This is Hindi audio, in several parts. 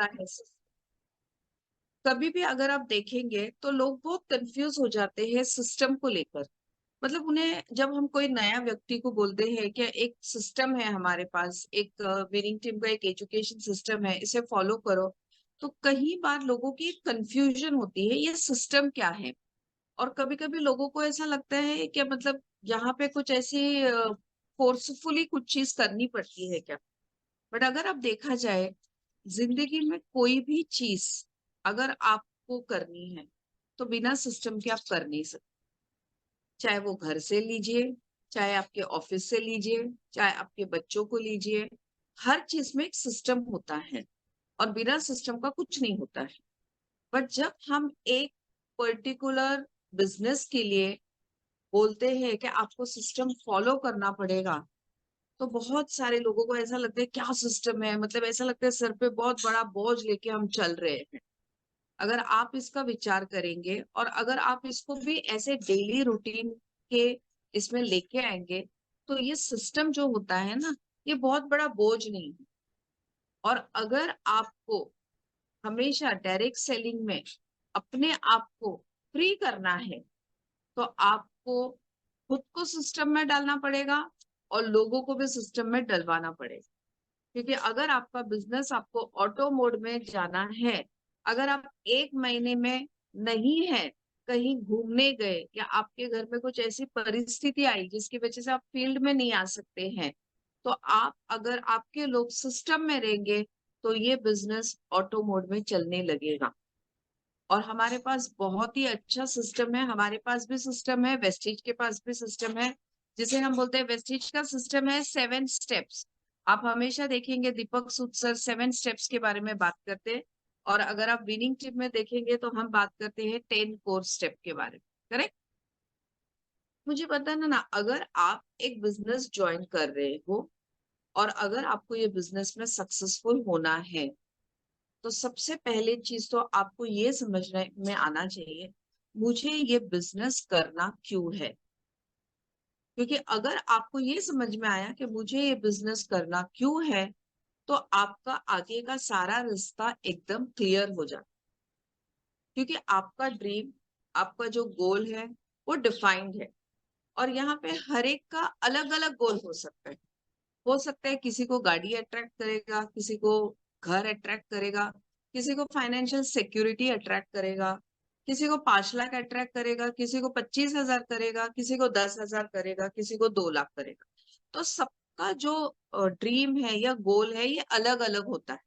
होता है कभी भी अगर आप देखेंगे तो लोग बहुत कंफ्यूज हो जाते हैं सिस्टम को लेकर। मतलब उन्हें जब हम कोई नया व्यक्ति को बोलते हैं कि एक सिस्टम है हमारे पास, एक विनिंग टीम का एक एजुकेशन सिस्टम है, इसे फॉलो करो, तो कई बार लोगों की कंफ्यूजन होती है ये सिस्टम क्या है। और कभी कभी लोगों को ऐसा लगता है कि मतलब यहाँ पे कुछ ऐसी फोर्सफुली कुछ चीज करनी पड़ती है क्या। बट अगर आप देखा जाए जिंदगी में कोई भी चीज अगर आपको करनी है तो बिना सिस्टम के आप कर नहीं सकते। चाहे वो घर से लीजिए, चाहे आपके ऑफिस से लीजिए, चाहे आपके बच्चों को लीजिए, हर चीज में एक सिस्टम होता है और बिना सिस्टम का कुछ नहीं होता है। बट जब हम एक पर्टिकुलर बिजनेस के लिए बोलते हैं कि आपको सिस्टम फॉलो करना पड़ेगा, तो बहुत सारे लोगों को ऐसा लगता है क्या सिस्टम है, मतलब ऐसा लगता है सर पे बहुत बड़ा बोझ लेके हम चल रहे हैं। अगर आप इसका विचार करेंगे और अगर आप इसको भी ऐसे डेली रूटीन के इसमें लेके आएंगे, तो ये सिस्टम जो होता है ना, ये बहुत बड़ा बोझ नहीं है। और अगर आपको हमेशा डायरेक्ट सेलिंग में अपने आप को फ्री करना है, तो आपको खुद को सिस्टम में डालना पड़ेगा और लोगों को भी सिस्टम में डलवाना पड़ेगा। क्योंकि अगर आपका बिजनेस आपको ऑटो मोड में जाना है, अगर आप एक महीने में नहीं है, कहीं घूमने गए या आपके घर में कुछ ऐसी परिस्थिति आई जिसकी वजह से आप फील्ड में नहीं आ सकते हैं, तो आप अगर आपके लोग सिस्टम में रहेंगे तो ये बिजनेस ऑटो मोड में चलने लगेगा। और हमारे पास बहुत ही अच्छा सिस्टम है, हमारे पास भी सिस्टम है, वेस्टिज के पास भी सिस्टम है, जिसे हम बोलते हैं वेस्टिज का सिस्टम है 7 स्टेप्स। आप हमेशा देखेंगे दीपक सूद सर 7 स्टेप्स के बारे में बात करते हैं। और अगर आप विनिंग टीम में देखेंगे तो हम बात करते हैं 10 कोर स्टेप के बारे में। करेक्ट। मुझे बताना ना, अगर आप एक बिजनेस ज्वाइन कर रहे हो और अगर आपको ये बिजनेस में सक्सेसफुल होना है, तो सबसे पहले चीज तो आपको ये समझने में आना चाहिए मुझे ये बिजनेस करना क्यों है। क्योंकि अगर आपको ये समझ में आया कि मुझे ये बिजनेस करना क्यों है, तो आपका आगे का सारा रास्ता एकदम क्लियर हो जाता। क्योंकि आपका ड्रीम, आपका जो गोल है वो डिफाइंड है। और यहाँ पे हर एक का अलग अलग गोल हो सकता है। हो सकता है किसी को गाड़ी अट्रैक्ट करेगा, किसी को घर अट्रैक्ट करेगा, किसी को फाइनेंशियल सिक्योरिटी अट्रैक्ट करेगा, किसी को 5 लाख अट्रैक्ट करेगा, किसी को 25,000 करेगा, किसी को 10,000 करेगा, किसी को 2 लाख करेगा। तो सबका जो ड्रीम है या गोल है ये अलग अलग होता है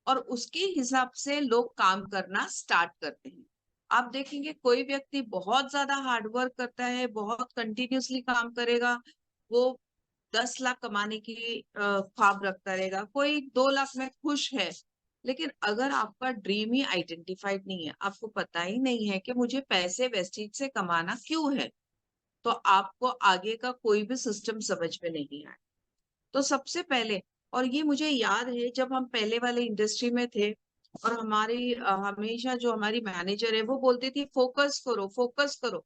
और उसके हिसाब से लोग काम करना स्टार्ट करते हैं। आप देखेंगे कोई व्यक्ति बहुत ज्यादा हार्डवर्क करता है, बहुत कंटिन्यूअसली काम करेगा, वो 10 लाख कमाने की ख्वाब रखता रहेगा, कोई 2 लाख में खुश है। लेकिन अगर आपका ड्रीम ही आइडेंटिफाइड नहीं है, आपको पता ही नहीं है कि मुझे पैसे वेस्टेज से कमाना क्यों है, तो आपको आगे का कोई भी सिस्टम समझ में नहीं आए। तो सबसे पहले, और ये मुझे याद है जब हम पहले वाले इंडस्ट्री में थे और हमारी हमेशा जो हमारी मैनेजर है वो बोलती थी फोकस करो फोकस करो,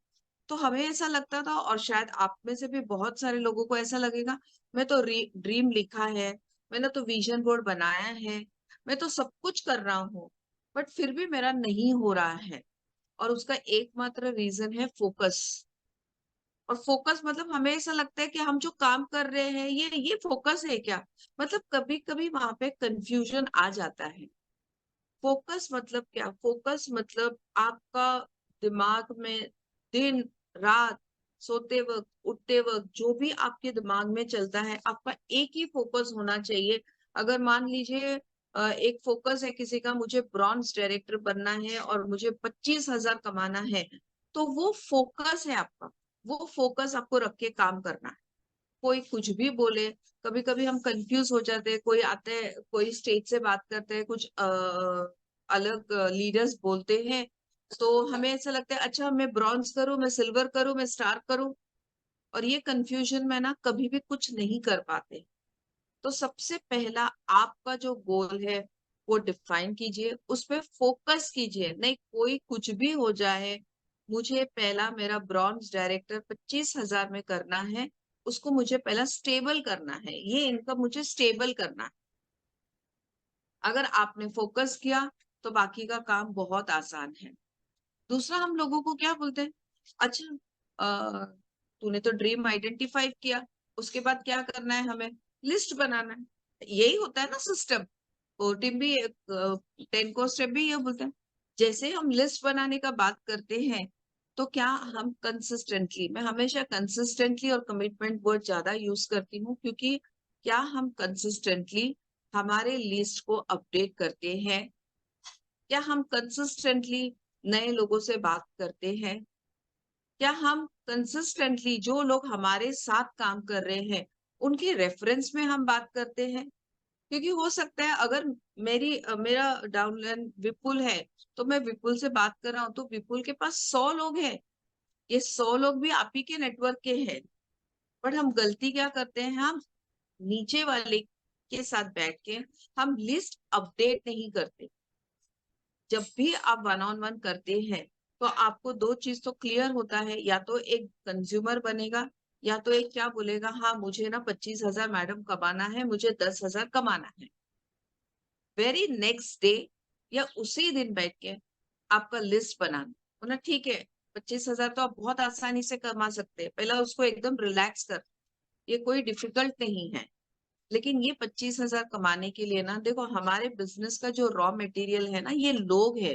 तो हमें ऐसा लगता था और शायद आप में से भी बहुत सारे लोगों को ऐसा लगेगा मैं तो ड्रीम लिखा है, मैंने तो विजन बोर्ड बनाया है, मैं तो सब कुछ कर रहा हूँ, बट फिर भी मेरा नहीं हो रहा है। और उसका एकमात्र रीजन है फोकस। और फोकस मतलब हमें ऐसा लगता है कि हम जो काम कर रहे हैं ये फोकस है क्या। मतलब कभी कभी वहां पे कंफ्यूजन आ जाता है। फोकस मतलब क्या, फोकस मतलब आपका दिमाग में दिन रात, सोते वक्त उठते वक्त जो भी आपके दिमाग में चलता है, आपका एक ही फोकस होना चाहिए। अगर मान लीजिए एक फोकस है किसी का, मुझे ब्रॉन्ज डायरेक्टर बनना है और मुझे 25,000 कमाना है, तो वो फोकस है आपका। वो फोकस आपको रख के काम करना है। कोई कुछ भी बोले, कभी कभी हम कंफ्यूज हो जाते हैं, कोई आते हैं कोई स्टेज से बात करते हैं, कुछ अलग लीडर्स बोलते हैं, तो हमें ऐसा लगता है अच्छा मैं ब्रॉन्ज करूं, मैं सिल्वर करूं, मैं स्टार करूं। और ये कंफ्यूजन में ना कभी भी कुछ नहीं कर पाते। तो सबसे पहला आपका जो गोल है वो डिफाइन कीजिए, उस पर फोकस कीजिए। नहीं कोई कुछ भी हो जाए, मुझे पहला मेरा ब्रॉन्ज डायरेक्टर 25,000 में करना है, उसको मुझे पहला स्टेबल करना है, ये इनकम मुझे स्टेबल करना है। अगर आपने फोकस किया तो बाकी का काम बहुत आसान है। दूसरा हम लोगों को क्या बोलते हैं, अच्छा तूने तो ड्रीम आइडेंटिफाई किया, उसके बाद क्या करना है, हमें लिस्ट बनाना है। यही होता है ना सिस्टम। वो टीम भी 10 को स्टेप भी ये बोलते हैं। जैसे हम लिस्ट बनाने का बात करते हैं, तो क्या हम कंसिस्टेंटली, मैं हमेशा कंसिस्टेंटली और कमिटमेंट वर्ड ज्यादा यूज करती हूँ, क्योंकि क्या हम कंसिस्टेंटली हमारे लिस्ट को अपडेट करते हैं? क्या हम कंसिस्टेंटली नए लोगों से बात करते हैं? क्या हम कंसिस्टेंटली जो लोग हमारे साथ काम कर रहे हैं उनके रेफरेंस में हम बात करते हैं? क्योंकि हो सकता है अगर मेरा डाउनलाइन विपुल है, तो मैं विपुल से बात कर रहा हूँ, तो विपुल के पास 100 लोग हैं। ये 100 लोग भी आप ही के नेटवर्क के हैं। बट हम गलती क्या करते हैं, हम नीचे वाले के साथ बैठ के हम लिस्ट अपडेट नहीं करते। जब भी आप वन ऑन वन करते हैं, तो आपको दो चीज तो क्लियर होता है, या तो एक कंज्यूमर बनेगा, या तो एक क्या बोलेगा, हाँ मुझे ना 25,000 मैडम कमाना है, मुझे 10,000 कमाना है। वेरी नेक्स्ट डे या उसी दिन बैठ के आपका लिस्ट बनाना, बोला ठीक है 25,000 तो आप बहुत आसानी से कमा सकते हैं, पहला उसको एकदम रिलैक्स कर, ये कोई डिफिकल्ट नहीं है। लेकिन ये 25,000 कमाने के लिए ना, देखो हमारे बिजनेस का जो रॉ मटेरियल है ना, ये लोग है।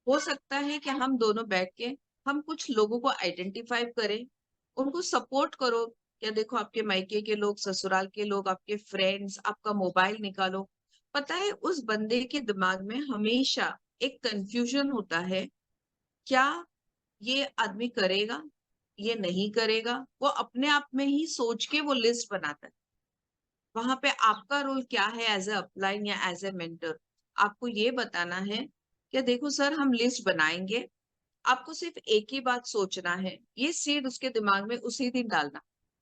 हो सकता है कि हम दोनों बैठ के हम कुछ लोगों को आइडेंटिफाई करें, उनको सपोर्ट करो। या देखो आपके मायके के लोग, ससुराल के लोग, आपके फ्रेंड्स, आपका मोबाइल निकालो। पता है उस बंदे के दिमाग में हमेशा एक कंफ्यूजन होता है, क्या ये आदमी करेगा, ये नहीं करेगा। वो अपने आप में ही सोच के वो लिस्ट बनाता है। वहां पे आपका रोल क्या है एज ए अपलाइन या एज ए मेंटर? आपको ये बताना है कि देखो सर हम लिस्ट बनाएंगे, आपको सिर्फ एक ही बात सोचना है, ये सीड उसके दिमाग में उसी दिन डालना।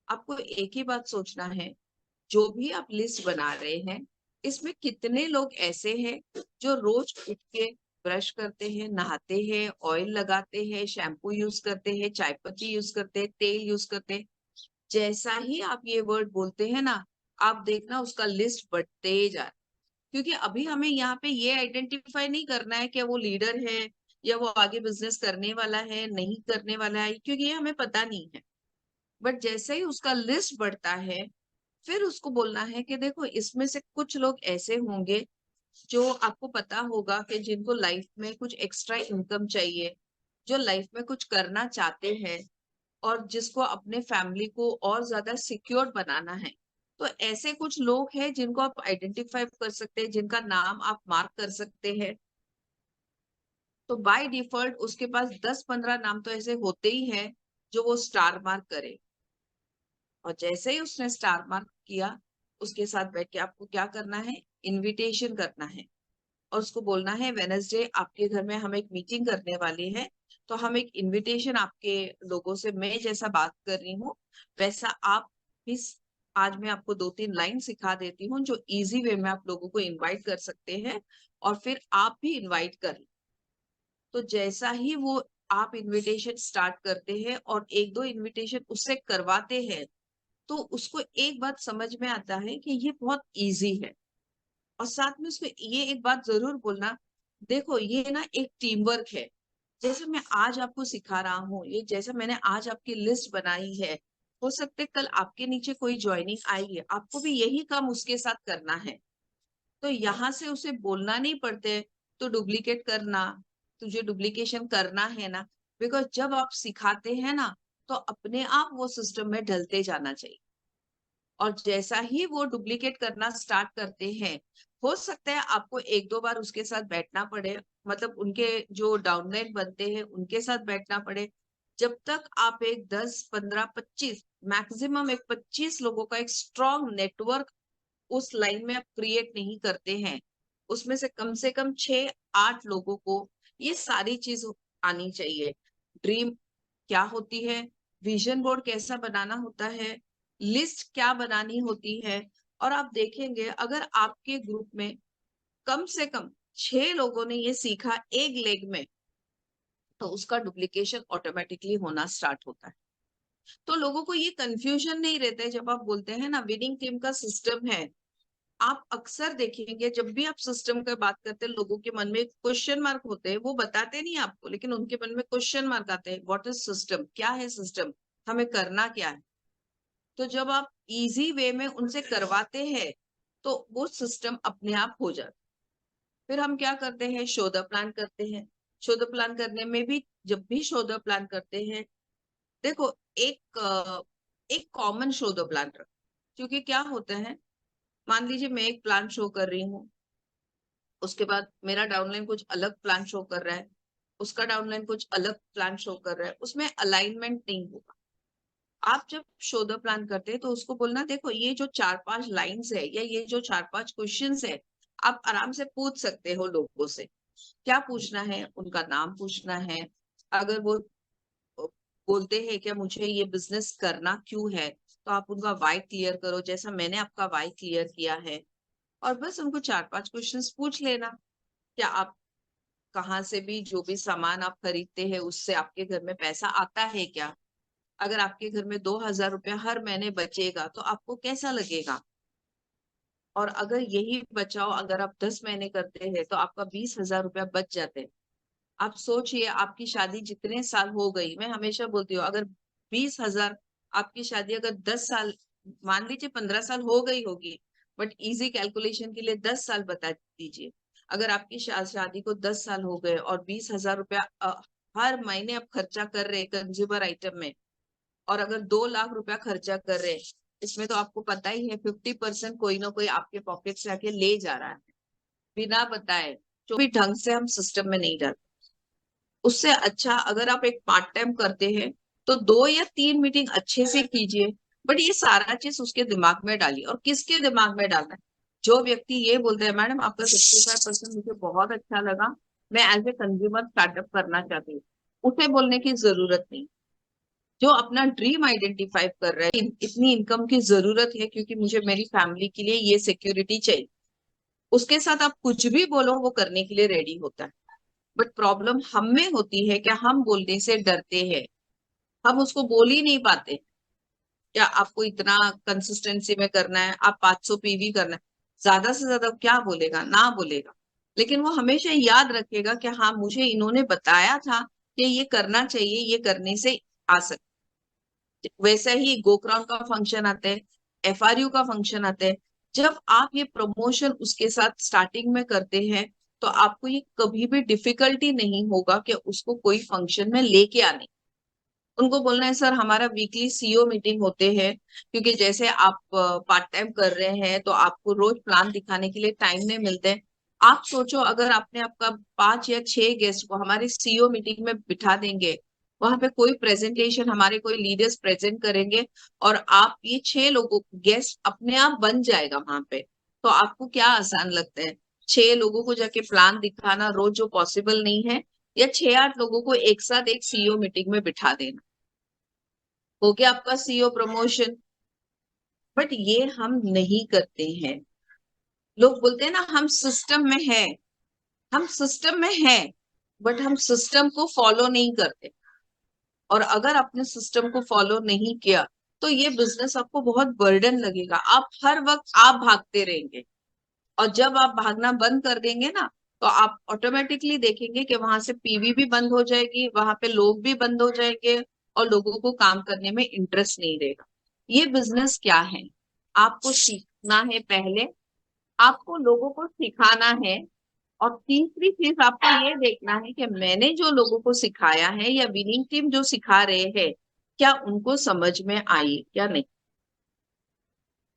आपको एक ही बात सोचना है, जो भी आप लिस्ट बना रहे हैं, इसमें कितने लोग ऐसे हैं जो रोज उठ के ब्रश करते हैं, नहाते हैं, ऑयल लगाते हैं, शैम्पू यूज करते हैं, चाय पत्ती यूज करते हैं, तेल यूज करते हैं। जैसा ही आप ये वर्ड बोलते हैं ना, आप देखना उसका लिस्ट बढ़ते ही जा रहा है। क्योंकि अभी हमें यहाँ पे ये आइडेंटिफाई नहीं करना है कि वो लीडर है या वो आगे बिजनेस करने वाला है, नहीं करने वाला है, क्योंकि ये हमें पता नहीं है। बट जैसे ही उसका लिस्ट बढ़ता है, फिर उसको बोलना है कि देखो इसमें से कुछ लोग ऐसे होंगे जो आपको पता होगा कि जिनको लाइफ में कुछ एक्स्ट्रा इनकम चाहिए, जो लाइफ में कुछ करना चाहते हैं, और जिसको अपने फैमिली को और ज्यादा सिक्योर बनाना है। तो ऐसे कुछ लोग हैं जिनको आप आइडेंटिफाई कर सकते हैं, जिनका नाम आप मार्क कर सकते हैं। तो बाय डिफॉल्ट उसके पास 10-15 नाम तो ऐसे होते ही हैं जो वो स्टार मार्क करे। और जैसे ही उसने स्टार मार्क किया, उसके साथ बैठ के आपको क्या करना है, इनविटेशन करना है। और उसको बोलना है वेनसडे आपके घर में हम एक मीटिंग करने वाले हैं, तो हम एक इनविटेशन आपके लोगों से, मैं जैसा बात कर रही हूँ वैसा आप भी, आज मैं आपको 2-3 लाइन सिखा देती हूँ जो इजी वे में आप लोगों को इनवाइट कर सकते हैं, और फिर आप भी इनवाइट कर। तो जैसा ही वो आप इनविटेशन स्टार्ट करते हैं और एक दो इनविटेशन उससे करवाते हैं, तो उसको एक बात समझ में आता है कि ये बहुत इजी है। और साथ में उसको ये एक बात जरूर बोलना, देखो ये ना एक टीम वर्क है। जैसे मैं आज आपको सिखा रहा हूँ, ये जैसा मैंने आज आपकी लिस्ट बनाई है, हो सकता है कल आपके नीचे कोई ज्वाइनिंग आएगी, आपको भी यही काम उसके साथ करना है। तो यहाँ से उसे बोलना नहीं पड़ते तो डुप्लीकेट करना, तुझे डुप्लीकेशन करना है ना। बिकॉज जब आप सिखाते हैं ना, तो अपने आप वो सिस्टम में ढलते जाना चाहिए। और जैसा ही वो डुप्लीकेट करना स्टार्ट करते हैं, हो सकता है आपको एक दो बार उसके साथ बैठना पड़े, मतलब उनके जो डाउनलाइन बनते हैं उनके साथ बैठना पड़े। जब तक आप एक 10-15-25, मैक्सिमम एक 25 लोगों का एक स्ट्रॉन्ग नेटवर्क उस लाइन में आप क्रिएट नहीं करते हैं, उसमें से कम 6-8 लोगों को ये सारी चीज आनी चाहिए। ड्रीम क्या होती है, विजन बोर्ड कैसा बनाना होता है, लिस्ट क्या बनानी होती है। और आप देखेंगे अगर आपके ग्रुप में कम से कम 6 लोगों ने ये सीखा एक लेग में, तो उसका डुप्लीकेशन ऑटोमेटिकली होना स्टार्ट होता है। तो लोगों को ये कंफ्यूजन नहीं रहता है जब आप बोलते हैं ना विनिंग टीम का सिस्टम है, आप अक्सर देखेंगे जब भी आप सिस्टम की बात करते हैं, लोगों के मन में क्वेश्चन मार्क होते हैं, वो बताते नहीं आपको, लेकिन उनके मन में क्वेश्चन मार्क आते हैं, व्हाट इज सिस्टम, क्या है सिस्टम, हमें करना क्या है। तो जब आप इजी वे में उनसे करवाते हैं तो वो सिस्टम अपने आप हो जाता है। फिर हम क्या करते हैं, शो द प्लान करते हैं। शो द प्लान करने में भी, जब भी शो द प्लान करते हैं, देखो, एक कॉमन शो द प्लान रख, क्योंकि क्या होता है, मान लीजिए मैं एक प्लान शो कर रही हूँ, उसके बाद मेरा डाउनलाइन कुछ अलग प्लान शो कर रहा है, उसका डाउनलाइन कुछ अलग प्लान शो कर रहा है, उसमें अलाइनमेंट नहीं होगा। आप जब शो द प्लान करते हैं तो उसको बोलना, देखो ये जो 4-5 लाइंस है या ये जो 4-5 क्वेश्चंस है, आप आराम से पूछ सकते हो लोगों से। क्या पूछना है, उनका नाम पूछना है। अगर वो बोलते हैं कि मुझे ये बिजनेस करना क्यों है, तो आप उनका वाई क्लियर करो, जैसा मैंने आपका वाई क्लियर किया है। और बस उनको 4-5 क्वेश्चंस पूछ लेना। क्या आप कहाँ से भी, जो भी सामान आप खरीदते हैं उससे आपके घर में पैसा आता है क्या? अगर आपके घर में 2,000 रुपया हर महीने बचेगा तो आपको कैसा लगेगा? और अगर यही बचाओ अगर आप 10 महीने करते हैं तो आपका 20,000 रुपया बच जाते हैं। आप सोचिए, आपकी शादी जितने साल हो गई, मैं हमेशा बोलती हूँ, अगर 20,000, आपकी शादी अगर 10 साल, मान लीजिए 15 साल हो गई होगी, बट इजी कैलकुलेशन के लिए 10 साल बता दीजिए। अगर आपकी शादी को 10 साल हो गए और 20,000 रुपया हर महीने आप खर्चा कर रहे हैं कंज्यूमर आइटम में, और अगर 2 लाख रुपया खर्चा कर रहे हैं, इसमें तो आपको पता ही है 50% कोई ना कोई आपके पॉकेट से आके ले जा रहा है बिना बताए, जो भी ढंग से हम सिस्टम में नहीं डालते। उससे अच्छा अगर आप एक पार्ट टाइम करते हैं तो 2 या 3 मीटिंग अच्छे से कीजिए, बट ये सारा चीज उसके दिमाग में डालिए। और किसके दिमाग में डालना है? जो व्यक्ति ये बोलते हैं, मैडम आपका 65% मुझे बहुत अच्छा लगा, मैं एज ए कंज्यूमर स्टार्टअप करना चाहती हूँ, उसे बोलने की जरूरत नहीं। जो अपना ड्रीम आइडेंटिफाई कर रहा है, इतनी इनकम की जरूरत है क्योंकि मुझे मेरी फैमिली के लिए ये सिक्योरिटी चाहिए, उसके साथ आप कुछ भी बोलो वो करने के लिए रेडी होता है। बट प्रॉब्लम हम में होती है कि हम बोलने से डरते हैं, हम उसको बोल ही नहीं पाते। क्या आपको इतना कंसिस्टेंसी में करना है, आप 500 पीवी करना है, ज्यादा से ज्यादा क्या बोलेगा, ना बोलेगा, लेकिन वो हमेशा याद रखेगा कि हाँ मुझे इन्होंने बताया था कि ये करना चाहिए, ये करने से आ सकता। वैसा ही गोक्राउन का फंक्शन आता है, एफआरयू का फंक्शन आता है। जब आप ये प्रमोशन उसके साथ स्टार्टिंग में करते हैं तो आपको ये कभी भी डिफिकल्टी नहीं होगा कि उसको कोई फंक्शन में लेके आने। उनको बोलना है, सर हमारा वीकली सीईओ मीटिंग होते हैं, क्योंकि जैसे आप पार्ट टाइम कर रहे हैं तो आपको रोज प्लान दिखाने के लिए टाइम नहीं मिलते हैं। आप सोचो अगर आपने आपका 5 या 6 गेस्ट को हमारे सीईओ मीटिंग में बिठा देंगे, वहां पे कोई प्रेजेंटेशन हमारे कोई लीडर्स प्रेजेंट करेंगे, और आप ये 6 लोगों गेस्ट अपने आप बन जाएगा वहां पे, तो आपको क्या आसान लगता है? 6 लोगों को जाके प्लान दिखाना रोज, जो पॉसिबल नहीं है, या 6-8 लोगों को एक साथ एक सीईओ मीटिंग में बिठा देना, हो गया आपका सीईओ प्रमोशन। बट ये हम नहीं करते हैं। लोग बोलते हैं ना, हम सिस्टम में है, हम सिस्टम में है, बट हम सिस्टम को फॉलो नहीं करते। और अगर आपने सिस्टम को फॉलो नहीं किया तो ये बिजनेस आपको बहुत बर्डन लगेगा, आप हर वक्त आप भागते रहेंगे। और जब आप भागना बंद कर देंगे ना, तो आप ऑटोमेटिकली देखेंगे कि वहां से पीवी भी बंद हो जाएगी, वहां पे लोग भी बंद हो जाएंगे, और लोगों को काम करने में इंटरेस्ट नहीं रहेगा। ये बिजनेस क्या है? आपको सीखना है पहले, आपको लोगों को सिखाना है, और तीसरी चीज आपको ये देखना है कि मैंने जो लोगों को सिखाया है या विनिंग टीम जो सिखा रहे हैं, क्या उनको समझ में आई या नहीं।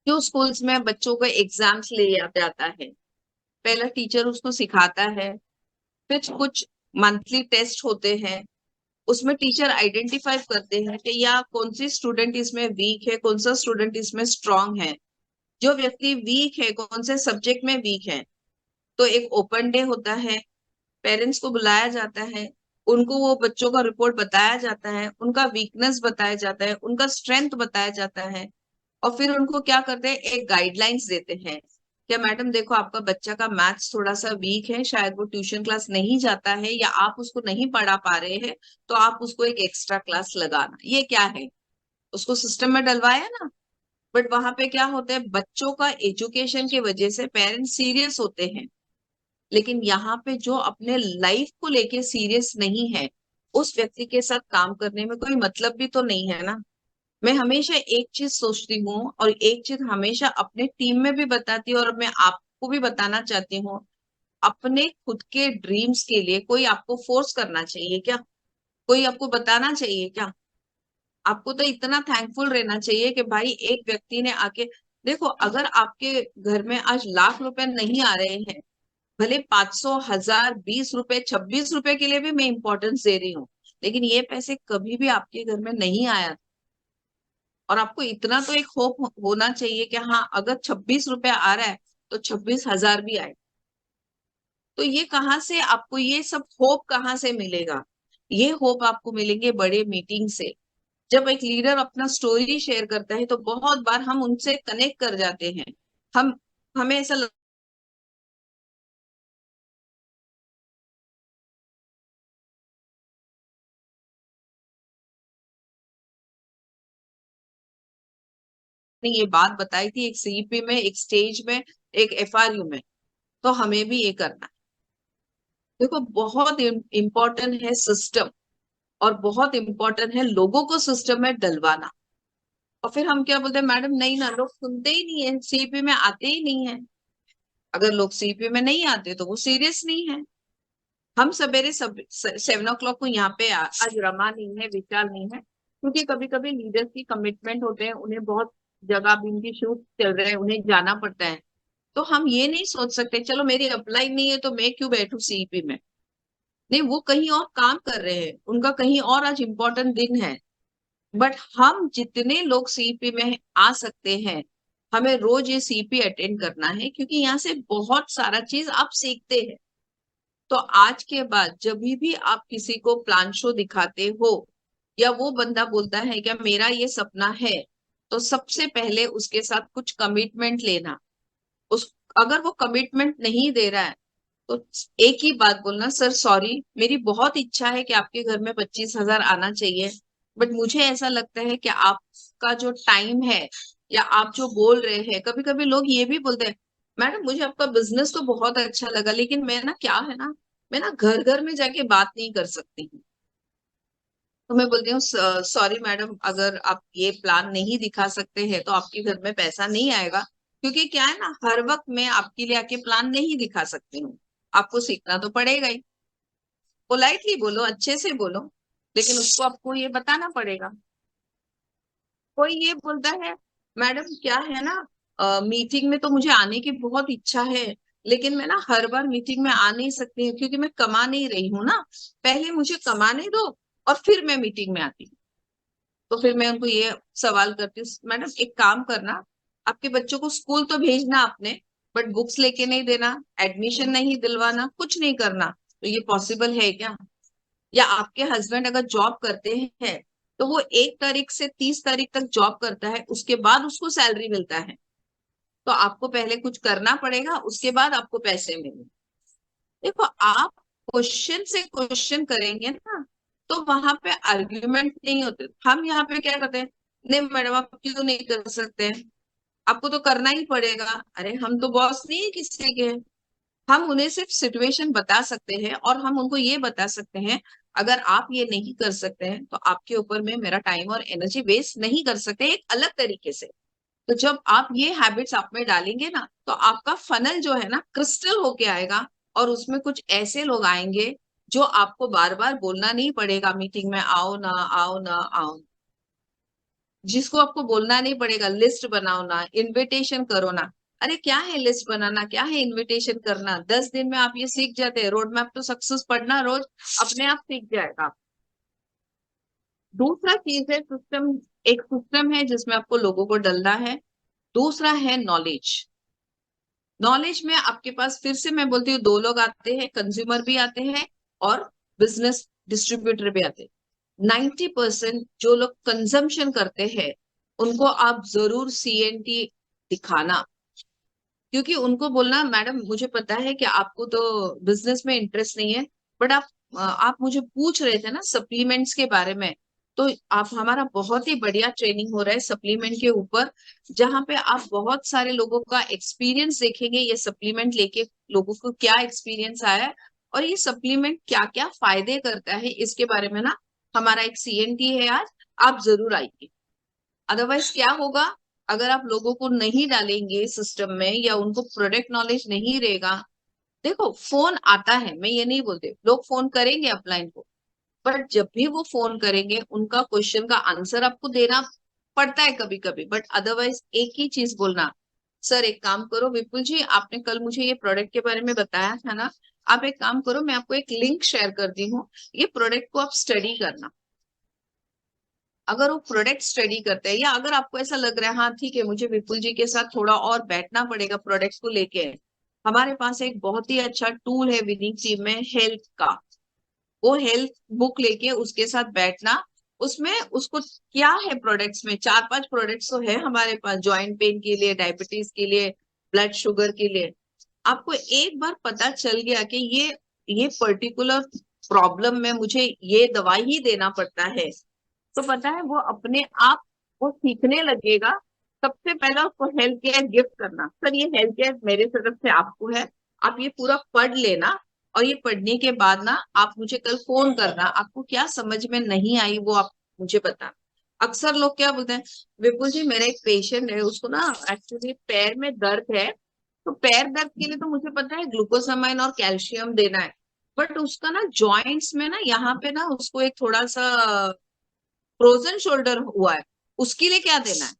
क्यों स्कूल्स में बच्चों को एग्जाम्स ले जाता है, पहला टीचर उसको सिखाता है, फिर कुछ मंथली टेस्ट होते हैं, उसमें टीचर आइडेंटिफाई करते हैं कि या कौन सी स्टूडेंट इसमें वीक है, कौन सा स्टूडेंट इसमें स्ट्रांग है। जो व्यक्ति वीक है, कौन से सब्जेक्ट में वीक है, तो एक ओपन डे होता है, पेरेंट्स को बुलाया जाता है, उनको वो बच्चों का रिपोर्ट बताया जाता है, उनका वीकनेस बताया जाता है, उनका स्ट्रेंथ बताया जाता है। और फिर उनको क्या करते हैं, एक गाइडलाइंस देते हैं, क्या मैडम देखो आपका बच्चा का मैथ्स थोड़ा सा वीक है, शायद वो ट्यूशन क्लास नहीं जाता है, या आप उसको नहीं पढ़ा पा रहे हैं, तो आप उसको एक एक्स्ट्रा क्लास लगाना। ये क्या है? उसको सिस्टम में डलवाया ना। बट वहां पे क्या होता है, बच्चों का एजुकेशन की वजह से पेरेंट्स सीरियस होते हैं, लेकिन यहाँ पे जो अपने लाइफ को लेके सीरियस नहीं है, उस व्यक्ति के साथ काम करने में कोई मतलब भी तो नहीं है ना। मैं हमेशा एक चीज सोचती हूँ, और एक चीज हमेशा अपने टीम में भी बताती हूँ, और मैं आपको भी बताना चाहती हूँ, अपने खुद के ड्रीम्स के लिए कोई आपको फोर्स करना चाहिए क्या? कोई आपको बताना चाहिए क्या? आपको तो इतना थैंकफुल रहना चाहिए कि भाई एक व्यक्ति ने आके, देखो अगर आपके घर में आज लाख रुपए नहीं आ रहे हैं, भले 500, 1000, 20 रुपए, 26 रुपए के लिए भी मैं इंपॉर्टेंस दे रही हूँ, लेकिन ये पैसे कभी भी आपके घर में नहीं आया। और आपको इतना तो एक होप होना चाहिए कि हाँ, अगर 26 रुपए आ रहा है तो 26,000 भी आए। तो ये कहाँ से आपको ये सब होप कहाँ से मिलेगा? ये होप आपको मिलेंगे बड़े मीटिंग से। जब एक लीडर अपना स्टोरी शेयर करता है तो बहुत बार हम उनसे कनेक्ट कर जाते हैं। हम हमें ऐसा ने ये बात बताई थी एक सीईपी में, एक स्टेज में, एक एफआरयू में, तो हमें भी ये करना है। देखो बहुत इम्पोर्टेंट है सिस्टम, और बहुत इम्पोर्टेंट है लोगों को सिस्टम में डलवाना। और फिर हम क्या बोलते हैं, मैडम नहीं ना, लोग सुनते ही नहीं है, सीईपी में आते ही नहीं है। अगर लोग सीईपी में नहीं आते तो वो सीरियस नहीं है। हम सवेरे सब 7 o'clock को यहाँ पे आज रमा नहीं है, विशाल नहीं है, क्योंकि कभी कभी लीडर्स की कमिटमेंट होते हैं, उन्हें बहुत जगह भी उनकी शूट चल रहे हैं, उन्हें जाना पड़ता है। तो हम ये नहीं सोच सकते चलो मेरी अप्लाई नहीं है तो मैं क्यों बैठू सीईपी में। नहीं, वो कहीं और काम कर रहे हैं, उनका कहीं और आज इम्पोर्टेंट दिन है। बट हम जितने लोग सीईपी में आ सकते हैं, हमें रोज ये सीईपी अटेंड करना है, क्योंकि यहाँ से बहुत सारा चीज आप सीखते हैं। तो आज के बाद जब भी आप किसी को प्लान शो दिखाते हो, या वो बंदा बोलता है कि मेरा ये सपना है, तो सबसे पहले उसके साथ कुछ कमिटमेंट लेना। उस अगर वो कमिटमेंट नहीं दे रहा है, तो एक ही बात बोलना, सर सॉरी, मेरी बहुत इच्छा है कि आपके घर में 25,000 आना चाहिए, बट मुझे ऐसा लगता है कि आपका जो टाइम है, या आप जो बोल रहे हैं, कभी कभी लोग ये भी बोलते हैं, मैडम मुझे आपका बिजनेस तो बहुत अच्छा लगा, लेकिन मैं ना, क्या है ना, मैं ना घर घर में जाके बात नहीं कर सकती हूँ। तो मैं बोलती हूँ सॉरी मैडम, अगर आप ये प्लान नहीं दिखा सकते हैं तो आपके घर में पैसा नहीं आएगा। क्योंकि क्या है ना, हर वक्त मैं आपके लिए आके प्लान नहीं दिखा सकती हूँ, आपको सीखना तो पड़ेगा ही। पोलाइटली बोलो, अच्छे से बोलो, लेकिन उसको आपको ये बताना पड़ेगा। कोई ये बोलता है, मैडम क्या है ना, मीटिंग में तो मुझे आने की बहुत इच्छा है, लेकिन मैं ना हर बार मीटिंग में आ नहीं सकती हूँ क्योंकि मैं कमा नहीं रही हूँ ना, पहले मुझे कमाने दो और फिर मैं मीटिंग में आती हूँ। तो फिर मैं उनको ये सवाल करती हूँ, मैडम एक काम करना, आपके बच्चों को स्कूल तो भेजना आपने, बट बुक्स लेके नहीं देना, एडमिशन नहीं दिलवाना, कुछ नहीं करना, तो ये पॉसिबल है क्या? या आपके हस्बैंड अगर जॉब करते हैं, तो वो 1 तारीख से 30 तारीख तक जॉब करता है, उसके बाद उसको सैलरी मिलता है। तो आपको पहले कुछ करना पड़ेगा, उसके बाद आपको पैसे मिलेंगे। देखो, आप क्वेश्चन से क्वेश्चन करेंगे ना, तो वहां पे आर्ग्यूमेंट नहीं होते। हम यहाँ पे क्या करते हैं, नहीं मैडम आप क्यों नहीं कर सकते, आपको तो करना ही पड़ेगा। अरे हम तो बॉस नहीं है किसी के। हम उन्हें सिर्फ सिचुएशन बता सकते हैं, और हम उनको ये बता सकते हैं, अगर आप ये नहीं कर सकते हैं तो आपके ऊपर में मेरा टाइम और एनर्जी वेस्ट नहीं कर सकते एक अलग तरीके से। तो जब आप ये हैबिट्स आप में डालेंगे ना, तो आपका फनल जो है ना, क्रिस्टल होके आएगा, और उसमें कुछ ऐसे लोग आएंगे जो आपको बार बार बोलना नहीं पड़ेगा मीटिंग में आओ ना, आओ ना, आओ। जिसको आपको बोलना नहीं पड़ेगा, लिस्ट बनाओ ना, इनविटेशन करो ना। अरे क्या है लिस्ट बनाना, क्या है इनविटेशन करना, 10 दिन में आप ये सीख जाते हैं। रोड मैप टू सक्सेस पढ़ना रोज, अपने आप सीख जाएगा। दूसरा चीज है सिस्टम। एक सिस्टम है जिसमें आपको लोगों को डलना है। दूसरा है नॉलेज। नॉलेज में आपके पास, फिर से मैं बोलती हूँ, दो लोग आते हैं, कंज्यूमर भी आते हैं और बिजनेस डिस्ट्रीब्यूटर भी आते हैं। 90% जो लोग कंजम्पशन करते हैं, उनको आप जरूर सीएनटी दिखाना। क्योंकि उनको बोलना, मैडम मुझे पता है कि आपको तो बिजनेस में इंटरेस्ट नहीं है, बट आप मुझे पूछ रहे थे ना सप्लीमेंट्स के बारे में, तो आप हमारा बहुत ही बढ़िया ट्रेनिंग हो रहा है सप्लीमेंट के ऊपर, जहां पे आप बहुत सारे लोगों का एक्सपीरियंस देखेंगे, ये सप्लीमेंट लेके लोगों को क्या एक्सपीरियंस आया है और ये सप्लीमेंट क्या क्या फायदे करता है, इसके बारे में ना हमारा एक सीएनटी है आज। आप जरूर आइए। अदरवाइज क्या होगा, अगर आप लोगों को नहीं डालेंगे सिस्टम में या उनको प्रोडक्ट नॉलेज नहीं रहेगा। देखो फोन आता है, मैं ये नहीं बोलते, लोग फोन करेंगे अपलाइन को, बट जब भी वो फोन करेंगे उनका क्वेश्चन का आंसर आपको देना पड़ता है कभी कभी, बट अदरवाइज एक ही चीज बोलना, सर एक काम करो विपुल जी, आपने कल मुझे ये प्रोडक्ट के बारे में बताया था ना, आप एक काम करो, मैं आपको एक लिंक शेयर कर दी हूँ, ये प्रोडक्ट को आप स्टडी करना। अगर वो प्रोडक्ट स्टडी करते हैं, या अगर आपको ऐसा लग रहा है हाँ ठीक है मुझे विपुल जी के साथ थोड़ा और बैठना पड़ेगा प्रोडक्ट्स को लेके, हमारे पास एक बहुत ही अच्छा टूल है विनिंग टीम में हेल्थ का, वो हेल्थ बुक लेके उसके साथ बैठना, उसमें उसको क्या है प्रोडक्ट्स में, 4-5 प्रोडक्ट्स तो है हमारे पास, जॉइंट पेन के लिए, डायबिटीज के लिए, ब्लड शुगर के लिए। आपको एक बार पता चल गया कि ये पर्टिकुलर प्रॉब्लम में मुझे ये दवाई ही देना पड़ता है, तो पता है वो अपने आप वो सीखने लगेगा। सबसे पहला उसको हेल्थ केयर गिफ्ट करना, सर ये हेल्थ केयर मेरे तरफ से आपको है, आप ये पूरा पढ़ लेना, और ये पढ़ने के बाद ना आप मुझे कल फोन करना, आपको क्या समझ में नहीं आई वो आप मुझे बताना। अक्सर लोग क्या बोलते हैं, विपुल जी मेरा एक पेशेंट है, उसको ना एक्चुअली पैर में दर्द है, तो पैर दर्द के लिए तो मुझे पता है ग्लूकोसामाइन और कैल्शियम देना है, बट उसका ना जॉइंट्स में ना यहाँ पे ना उसको एक थोड़ा सा फ्रोजन शोल्डर हुआ है, उसके लिए क्या देना है,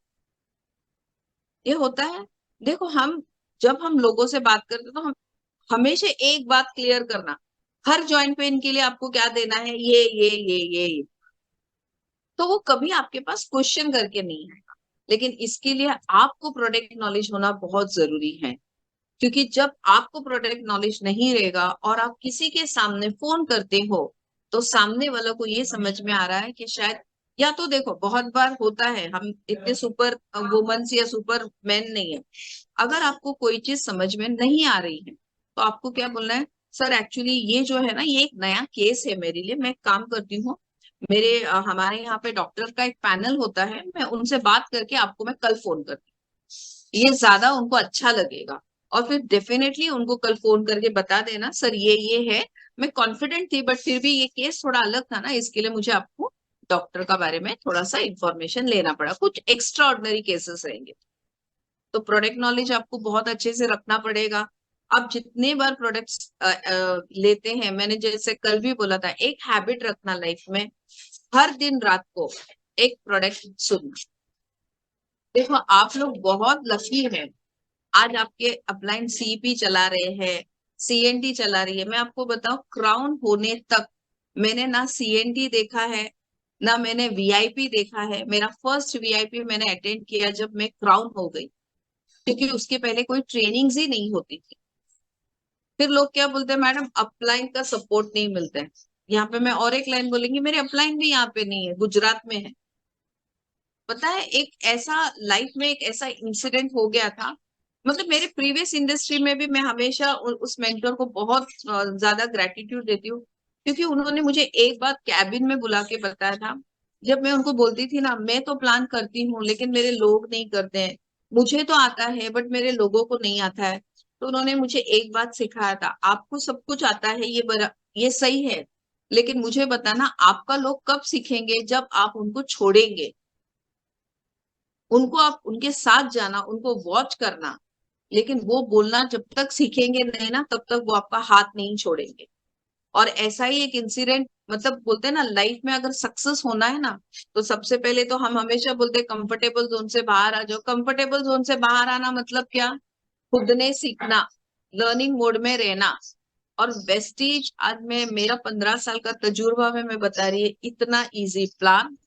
ये होता है। देखो हम जब हम लोगों से बात करते हैं, तो हम हमेशा एक बात क्लियर करना, हर जॉइंट पेन के लिए आपको क्या देना है, ये। तो वो कभी आपके पास क्वेश्चन करके नहीं आएगा, लेकिन इसके लिए आपको प्रोडक्ट नॉलेज होना बहुत जरूरी है, क्योंकि जब आपको प्रोडक्ट नॉलेज नहीं रहेगा और आप किसी के सामने फोन करते हो, तो सामने वालों को ये समझ में आ रहा है कि शायद, या तो देखो बहुत बार होता है हम इतने सुपर वुमेन्स या सुपर मैन नहीं है, अगर आपको कोई चीज समझ में नहीं आ रही है तो आपको क्या बोलना है, सर एक्चुअली ये जो है ना ये एक नया केस है मेरे लिए, मैं एक काम करती हूँ, मेरे हमारे यहाँ पे डॉक्टर का एक पैनल होता है, मैं उनसे बात करके आपको मैं कल फोन करती हूँ, ये ज्यादा उनको अच्छा लगेगा। और फिर डेफिनेटली उनको कल फोन करके बता देना, सर ये है, मैं कॉन्फिडेंट थी बट फिर भी ये केस थोड़ा अलग था ना, इसके लिए मुझे आपको डॉक्टर का बारे में थोड़ा सा इंफॉर्मेशन लेना पड़ा, कुछ एक्स्ट्रा ऑर्डिनरी केसेस रहेंगे। तो प्रोडक्ट नॉलेज आपको बहुत अच्छे से रखना पड़ेगा। आप जितने बार प्रोडक्ट्स लेते हैं, मैंने जैसे कल भी बोला था, एक हैबिट रखना लाइफ में, हर दिन रात को एक प्रोडक्ट सुनना। देखो आप लोग बहुत लकी हैं, आज आपके अपलाइन सीपी चला रहे हैं, सीएनटी चला रही है। मैं आपको बताऊं, क्राउन होने तक मैंने ना सीएनटी देखा है ना मैंने वीआईपी देखा है। मेरा फर्स्ट वीआईपी मैंने अटेंड किया जब मैं क्राउन हो गई, क्योंकि उसके पहले कोई ट्रेनिंग्स ही नहीं होती थी। फिर लोग क्या बोलते हैं, मैडम अपलाइन का सपोर्ट नहीं मिलता है। यहाँ पे मैं और एक लाइन बोलेंगी, मेरे अपलाइन भी यहाँ पे नहीं है, गुजरात में है। पता है एक ऐसा लाइफ में एक ऐसा इंसिडेंट हो गया था, मतलब मेरे प्रीवियस इंडस्ट्री में भी मैं हमेशा उस मेंटर को बहुत ज्यादा ग्रेटिट्यूड देती हूँ, क्योंकि उन्होंने मुझे एक बात कैबिन में बुला के बताया था। जब मैं उनको बोलती थी ना, मैं तो प्लान करती हूँ लेकिन मेरे लोग नहीं करते हैं, मुझे तो आता है बट मेरे लोगों को नहीं आता है, तो उन्होंने मुझे एक बात सिखाया था, आपको सब कुछ आता है ये सही है, लेकिन मुझे बताना आपका लोग कब सीखेंगे, जब आप उनको छोड़ेंगे, उनको आप उनके साथ जाना, उनको वॉच करना, लेकिन वो बोलना जब तक सीखेंगे नहीं ना तब तक वो आपका हाथ नहीं छोड़ेंगे। और ऐसा ही एक इंसिडेंट, मतलब बोलते हैं ना लाइफ में अगर सक्सेस होना है ना, तो सबसे पहले तो हम हमेशा बोलते हैं कंफर्टेबल जोन से बाहर आ जाओ। कंफर्टेबल जोन से बाहर आना मतलब क्या, खुद ने सीखना, लर्निंग मोड में रहना। और वेस्टीज आज में मेरा 15 साल का तजुर्बा में मैं बता रही है, इतना इजी प्लान,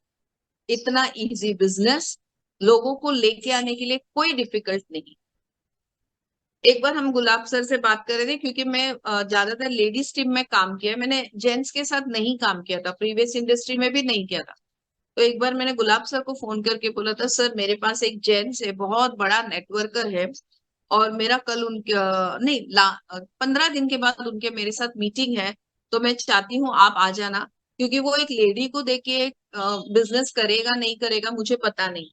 इतना इजी बिजनेस, लोगों को लेके आने के लिए कोई डिफिकल्ट नहीं। एक बार हम गुलाब सर से बात कर रहे थे, क्योंकि मैं ज्यादातर लेडीज टीम में काम किया, मैंने जेंट्स के साथ नहीं काम किया था, प्रीवियस इंडस्ट्री में भी नहीं किया था। तो एक बार मैंने गुलाब सर को फोन करके बोला था, सर मेरे पास एक जेंट्स है, बहुत बड़ा नेटवर्कर है, और मेरा कल उनके नहीं 15 दिन के बाद उनके मेरे साथ मीटिंग है, तो मैं चाहती हूँ आप आ जाना। क्योंकि वो एक लेडी को देके बिजनेस करेगा नहीं करेगा मुझे पता नहीं।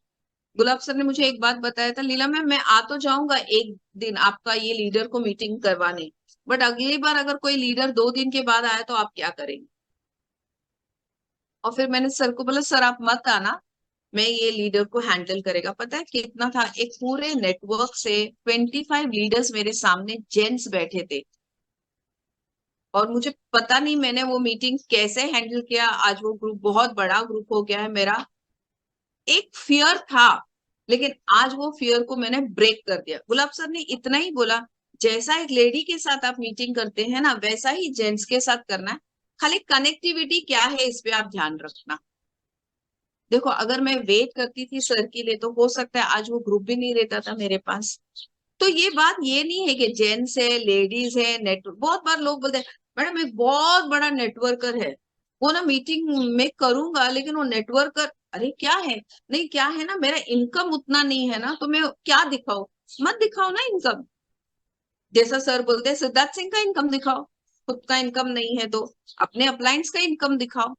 गुलाब सर ने मुझे एक बात बताया था, लीला मैम मैं आ तो जाऊंगा एक दिन आपका ये लीडर को मीटिंग करवाने, बट अगली बार अगर कोई लीडर 2 दिन के बाद आया तो आप क्या करेंगे? और फिर मैंने सर को बोला सर आप मत आना, मैं ये लीडर को हैंडल करेगा। पता है कितना था, एक पूरे नेटवर्क से 25 लीडर्स मेरे सामने जेंट्स बैठे थे, और मुझे पता नहीं मैंने वो मीटिंग कैसे हैंडल किया। आज वो ग्रुप बहुत बड़ा ग्रुप हो गया है मेरा। एक फियर था, लेकिन आज वो फियर को मैंने ब्रेक कर दिया। गुलाब सर ने इतना ही बोला, जैसा एक लेडी के साथ आप मीटिंग करते हैं ना वैसा ही जेंट्स के साथ करना है, खाली कनेक्टिविटी क्या है इस पे आप ध्यान रखना। देखो अगर मैं वेट करती थी सर के लिए तो हो सकता है आज वो ग्रुप भी नहीं रहता था मेरे पास। तो ये बात ये नहीं है कि जेंट्स है लेडीज है नेटवर्क, बहुत बार लोग बोलते हैं मैडम एक बहुत बड़ा नेटवर्कर है, वो ना मीटिंग में करूंगा लेकिन वो नेटवर्कर, अरे क्या है, नहीं क्या है ना मेरा इनकम उतना नहीं है ना तो मैं क्या दिखाऊं? मत दिखाओ ना इनकम। जैसा सर बोलते हैं सिद्धार्थ सिंह का इनकम दिखाओ, खुद का इनकम नहीं है तो अपने अपलायंस का इनकम दिखाओ।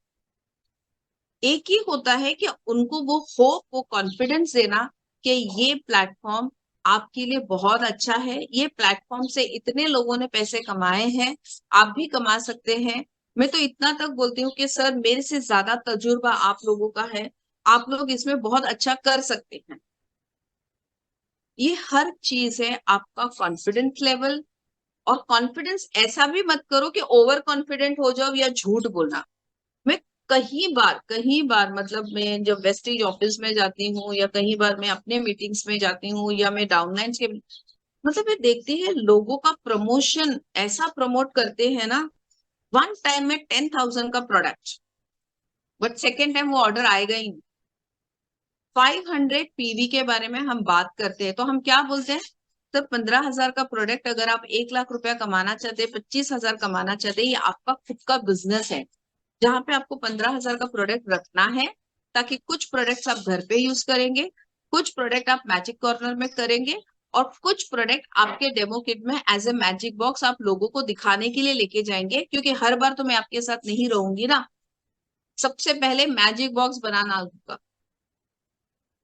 एक ही होता है कि उनको वो होप वो कॉन्फिडेंस देना कि ये प्लेटफॉर्म आपके लिए बहुत अच्छा है, ये प्लेटफॉर्म से इतने लोगों ने पैसे कमाए हैं, आप भी कमा सकते हैं। मैं तो इतना तक बोलती हूँ कि सर मेरे से ज्यादा तजुर्बा आप लोगों का है, आप लोग इसमें बहुत अच्छा कर सकते हैं। ये हर चीज है आपका कॉन्फिडेंस लेवल। और कॉन्फिडेंस ऐसा भी मत करो कि ओवर कॉन्फिडेंट हो जाओ या झूठ बोलना। मैं कहीं बार मतलब मैं जब वेस्टेज ऑफिस में जाती हूँ या कहीं बार मैं अपने मीटिंग्स में जाती हूँ या मैं डाउनलाइंस के, मतलब मैं देखती है लोगों का प्रमोशन ऐसा प्रमोट करते हैं ना, वन टाइम में 10,000 का प्रोडक्ट, बट सेकेंड टाइम वो ऑर्डर आएगा ही नहीं। 500 पीवी के बारे में हम बात करते हैं तो हम क्या बोलते हैं, तो 15,000 का प्रोडक्ट अगर आप 1 लाख रुपया कमाना चाहते हैं, 25,000 कमाना चाहते हैं, ये आपका खुद का बिजनेस है जहां पे आपको 15,000 का प्रोडक्ट रखना है, ताकि कुछ प्रोडक्ट्स आप घर पे यूज करेंगे, कुछ प्रोडक्ट आप मैजिक कॉर्नर में करेंगे, और कुछ प्रोडक्ट आपके डेमो किट में एज ए मैजिक बॉक्स आप लोगों को दिखाने के लिए लेके जाएंगे, क्योंकि हर बार तो मैं आपके साथ नहीं रहूंगी ना। सबसे पहले मैजिक बॉक्स बनाना होगा।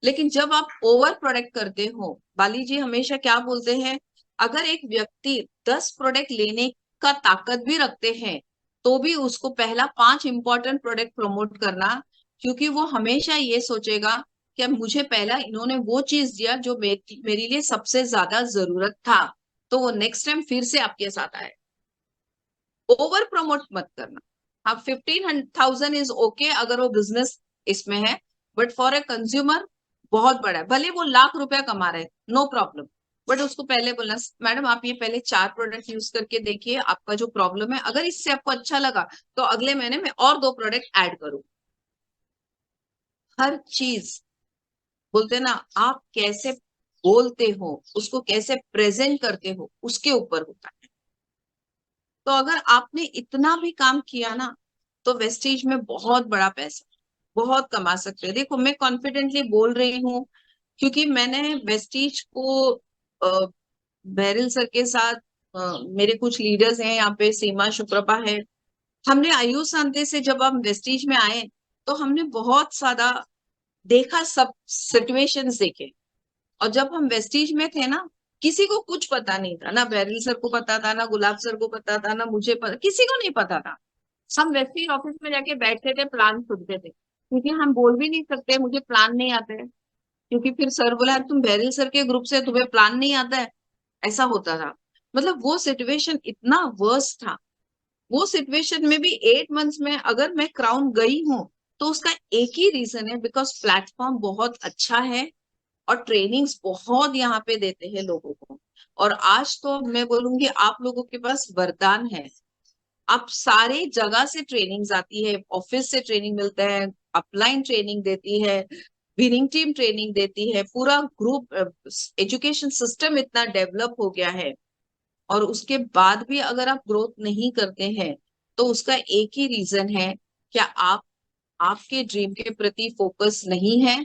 लेकिन जब आप ओवर प्रोडक्ट करते हो, बाली जी हमेशा क्या बोलते हैं, अगर एक व्यक्ति 10 प्रोडक्ट लेने का ताकत भी रखते हैं तो भी उसको पहला 5 इंपॉर्टेंट प्रोडक्ट प्रमोट करना, क्योंकि वो हमेशा ये सोचेगा कि मुझे पहला इन्होंने वो चीज दिया जो मेरे लिए सबसे ज्यादा जरूरत था, तो वो नेक्स्ट टाइम फिर से आपके साथ आए। ओवर प्रमोट मत करना। हाँ 15,000 इज ओके अगर वो बिजनेस इसमें है, बट फॉर ए कंज्यूमर बहुत बड़ा है, भले वो लाख रुपया कमा रहे नो प्रॉब्लम, बट उसको पहले बोलना मैडम आप ये पहले 4 प्रोडक्ट यूज करके देखिए, आपका जो प्रॉब्लम है अगर इससे आपको अच्छा लगा तो अगले महीने में और 2 प्रोडक्ट ऐड करूँ। हर चीज बोलते ना, आप कैसे बोलते हो उसको कैसे प्रेजेंट करते हो उसके ऊपर होता है। तो अगर आपने इतना भी काम किया ना तो वेस्टेज में बहुत बड़ा पैसा बहुत कमा सकते हो। देखो मैं कॉन्फिडेंटली बोल रही हूँ क्योंकि मैंने वेस्टेज को बैरिल सर के साथ, मेरे कुछ लीडर्स हैं यहाँ पे, सीमा शुप्रपा है, हमने आयुष सांते से जब हम वेस्टेज में आए तो हमने बहुत सारा देखा, सब सिचुएशंस देखे। और जब हम वेस्टीज में थे ना, किसी को कुछ पता नहीं था, ना बैरिल सर को पता था, ना गुलाब सर को पता था, ना मुझे पता, किसी को नहीं पता था। हम वेस्टीज ऑफिस में जाके बैठते थे, प्लान सुनते थे, क्योंकि हम बोल भी नहीं सकते मुझे प्लान नहीं आता है, क्योंकि फिर सर बोला तुम बैरिल सर के ग्रुप से तुम्हें प्लान नहीं आता है, ऐसा होता था। मतलब वो सिचुएशन इतना वर्स था। वो सिचुएशन में भी 8 मंथ्स में अगर मैं क्राउन गई हूँ तो उसका एक ही रीजन है, बिकॉज प्लेटफॉर्म बहुत अच्छा है और ट्रेनिंग्स बहुत यहाँ पे देते हैं लोगों को। और आज तो मैं बोलूंगी आप लोगों के पास वरदान है, आप सारे जगह से ट्रेनिंग्स आती है, ऑफिस से ट्रेनिंग मिलता है, अपलाइन ट्रेनिंग देती है, विनिंग टीम ट्रेनिंग देती है, पूरा ग्रुप एजुकेशन सिस्टम इतना डेवलप हो गया है। और उसके बाद भी अगर आप ग्रोथ नहीं करते हैं तो उसका एक ही रीजन है, क्या आप आपके ड्रीम के प्रति फोकस नहीं है,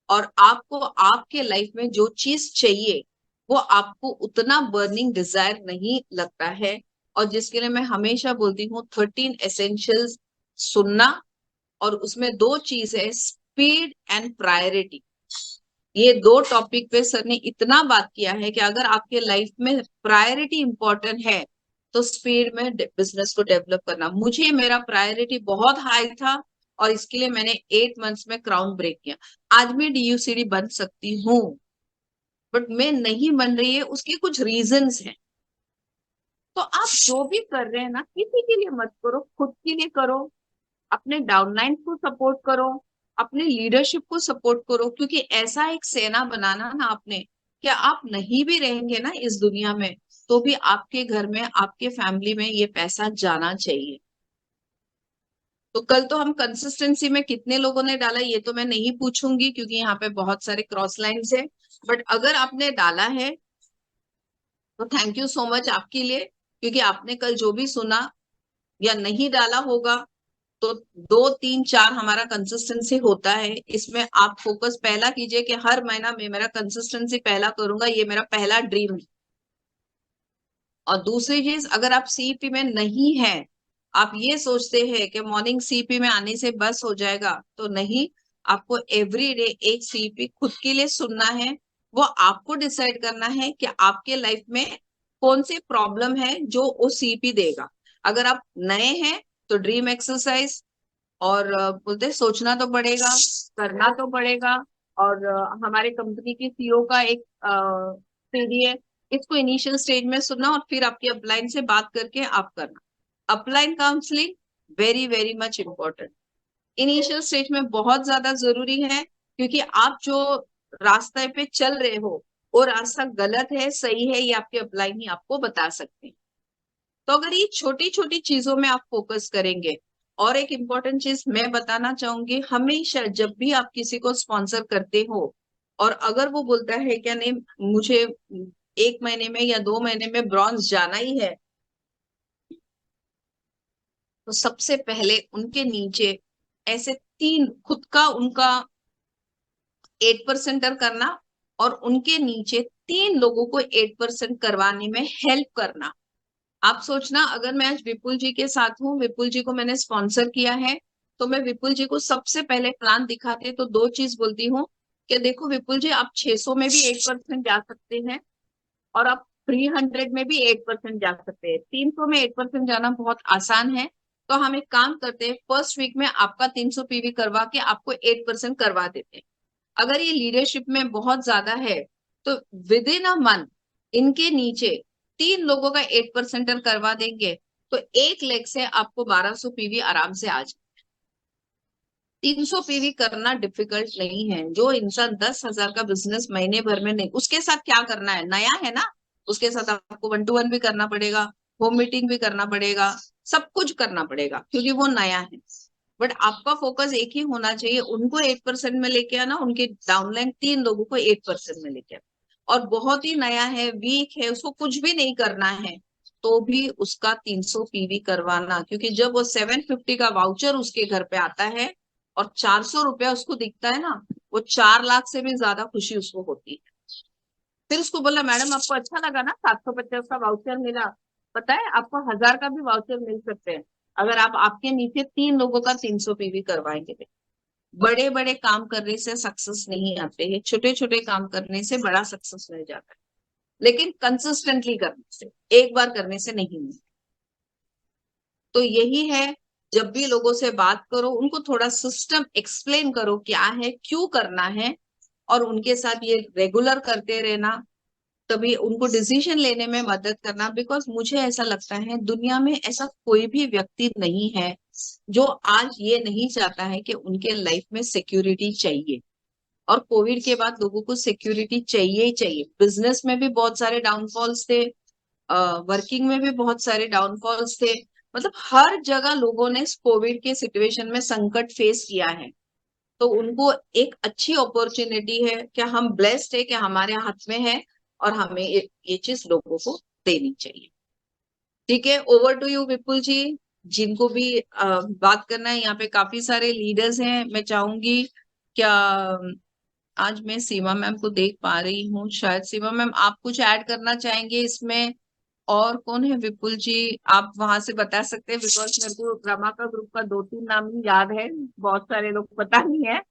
और आपको आपके लाइफ में जो चीज चाहिए वो आपको उतना बर्निंग डिजायर नहीं लगता है। और जिसके लिए मैं हमेशा बोलती हूँ 13 एसेंशियल्स सुनना, और उसमें दो चीज है, स्पीड एंड प्रायोरिटी। ये दो टॉपिक पे सर ने इतना बात किया है कि अगर आपके लाइफ में प्रायोरिटी इंपॉर्टेंट है तो स्पीड में बिजनेस को डेवलप करना। मुझे मेरा प्रायोरिटी बहुत हाई था और इसके लिए मैंने 8 मंथ्स में क्राउन ब्रेक किया। आज मैं डीयूसीडी बन सकती हूँ, बट मैं नहीं बन रही है, उसके कुछ रीजंस हैं। तो आप जो भी कर रहे हैं ना, किसी के लिए मत करो, खुद के लिए करो, अपने डाउनलाइन को सपोर्ट करो, अपने लीडरशिप को सपोर्ट करो। क्योंकि ऐसा एक सेना बनाना ना आपने, क्या आप नहीं भी रहेंगे ना इस दुनिया में, तो भी आपके घर में, आपके फैमिली में ये पैसा जाना चाहिए। तो कल तो हम कंसिस्टेंसी में कितने लोगों ने डाला ये तो मैं नहीं पूछूंगी, क्योंकि यहाँ पे बहुत सारे क्रॉस लाइन्स है। बट अगर आपने डाला है तो थैंक यू सो मच आपके लिए, क्योंकि आपने कल जो भी सुना या नहीं डाला होगा, तो 2 3 4 हमारा कंसिस्टेंसी होता है। इसमें आप फोकस पहला कीजिए कि हर महीना में मेरा कंसिस्टेंसी पहला करूंगा, ये मेरा पहला ड्रीम है। और दूसरी चीज, अगर आप सीईपी में नहीं है, आप ये सोचते हैं कि मॉर्निंग सीईपी में आने से बस हो जाएगा, तो नहीं। आपको एवरी डे एक सीईपी खुद के लिए सुनना है। वो आपको डिसाइड करना है कि आपके लाइफ में कौन सी प्रॉब्लम है जो वो सीईपी देगा। अगर आप नए हैं तो ड्रीम एक्सरसाइज, और बोलते हैं, सोचना तो पड़ेगा, करना तो पड़ेगा। और हमारे कंपनी की सीईओ का एक सीडी है, इसको इनिशियल स्टेज में सुनना और फिर आपकी अपलाइन से बात करके आप करना। Upline counselling very very much important, initial stage में बहुत ज्यादा जरूरी है। क्योंकि आप जो रास्ते पे चल रहे हो वो रास्ता गलत है सही है, ये आपके अपलाइन ही आपको बता सकते हैं। तो अगर ये छोटी छोटी चीजों में आप फोकस करेंगे। और एक इम्पॉर्टेंट चीज मैं बताना चाहूंगी, हमेशा जब भी आप किसी को स्पॉन्सर करते हो और अगर वो बोलता है क्या नहीं मुझे 1 महीने में या 2 महीने में ब्रॉन्ज जाना ही है, तो सबसे पहले उनके नीचे ऐसे 3 खुद का उनका 8% करना, और उनके नीचे 3 लोगों को 8% करवाने में हेल्प करना। आप सोचना, अगर मैं आज विपुल जी के साथ हूँ, विपुल जी को मैंने स्पॉन्सर किया है, तो मैं विपुल जी को सबसे पहले प्लान दिखाते तो दो चीज बोलती हूँ कि देखो विपुल जी, आप 600 में भी 8% जा सकते हैं और आप 300 में भी 8% जा सकते हैं। 300 में 8% जाना बहुत आसान है। तो हम एक काम करते हैं, फर्स्ट वीक में आपका 300 पीवी करवा के आपको 8% करवा देते हैं। अगर ये लीडरशिप में बहुत ज्यादा है तो विद इन अ मंथ इनके नीचे 3 लोगों का 8% करवा देंगे, तो 1 लाख से आपको 1200 पीवी आराम से आ जाए। 300 पीवी करना डिफिकल्ट नहीं है। जो इंसान 10,000 का बिजनेस महीने भर में नहीं, उसके साथ क्या करना है, नया है ना, उसके साथ आपको 1 to 1 भी करना पड़ेगा, होम मीटिंग भी करना पड़ेगा, सब कुछ करना पड़ेगा क्योंकि वो नया है। बट आपका फोकस एक ही होना चाहिए, उनको 8% में लेके आना, उनके डाउनलाइन 3 लोगों को 8% में लेके आना। और बहुत ही नया है, वीक है, उसको कुछ भी नहीं करना है, तो भी उसका 300 पीवी करवाना। क्योंकि जब वो 750 का वाउचर उसके घर पे आता है और 400 रुपया उसको दिखता है ना, वो 4 लाख से भी ज्यादा खुशी उसको होती है। फिर उसको बोला, मैडम आपको अच्छा लगा ना, 750 का वाउचर मिला, पता है आपको 1000 का भी वाउचर मिल सकते हैं अगर आप आपके नीचे 3 लोगों का 300 पीवी करवाएंगे। बड़े बड़े काम करने से सक्सेस नहीं आते हैं, छोटे छोटे काम करने से बड़ा सक्सेस मिल जाता है, लेकिन कंसिस्टेंटली करने से, एक बार करने से नहीं मिलता। तो यही है, जब भी लोगों से बात करो उनको थोड़ा सिस्टम एक्सप्लेन करो क्या है, क्यों करना है, और उनके साथ ये रेगुलर करते रहना, तभी उनको डिसीजन लेने में मदद करना। बिकॉज मुझे ऐसा लगता है दुनिया में ऐसा कोई भी व्यक्ति नहीं है जो आज ये नहीं चाहता है कि उनके लाइफ में सिक्योरिटी चाहिए। और कोविड के बाद लोगों को सिक्योरिटी चाहिए ही चाहिए। बिजनेस में भी बहुत सारे डाउनफॉल्स थे, वर्किंग में भी बहुत सारे डाउनफॉल्स थे, मतलब हर जगह लोगों ने कोविड के सिचुएशन में संकट फेस किया है। तो उनको एक अच्छी अपॉर्चुनिटी है कि हम ब्लेस्ड है कि हमारे हाथ में है, और हमें ये चीज लोगों को देनी चाहिए। ठीक है, ओवर टू यू विपुल जी। जिनको भी बात करना है, यहाँ पे काफी सारे लीडर्स हैं। मैं चाहूंगी, क्या आज मैं सीमा मैम को देख पा रही हूँ, शायद सीमा मैम आप कुछ ऐड करना चाहेंगे इसमें, और कौन है विपुल जी, आप वहां से बता सकते हैं? बिकॉज मेरे को रमा का ग्रुप का 2-3 नाम ही याद है, बहुत सारे लोग पता नहीं है।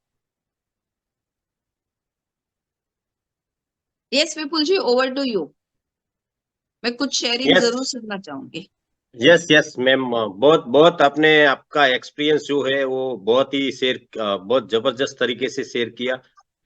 Yes Vipul ji, over to you. मैं कुछ शेयरिंग यस जरूर सुनना चाहूंगी। यस यस मैम, बहुत बहुत आपने आपका एक्सपीरियंस जो है वो बहुत ही बहुत जबरदस्त तरीके से शेयर किया,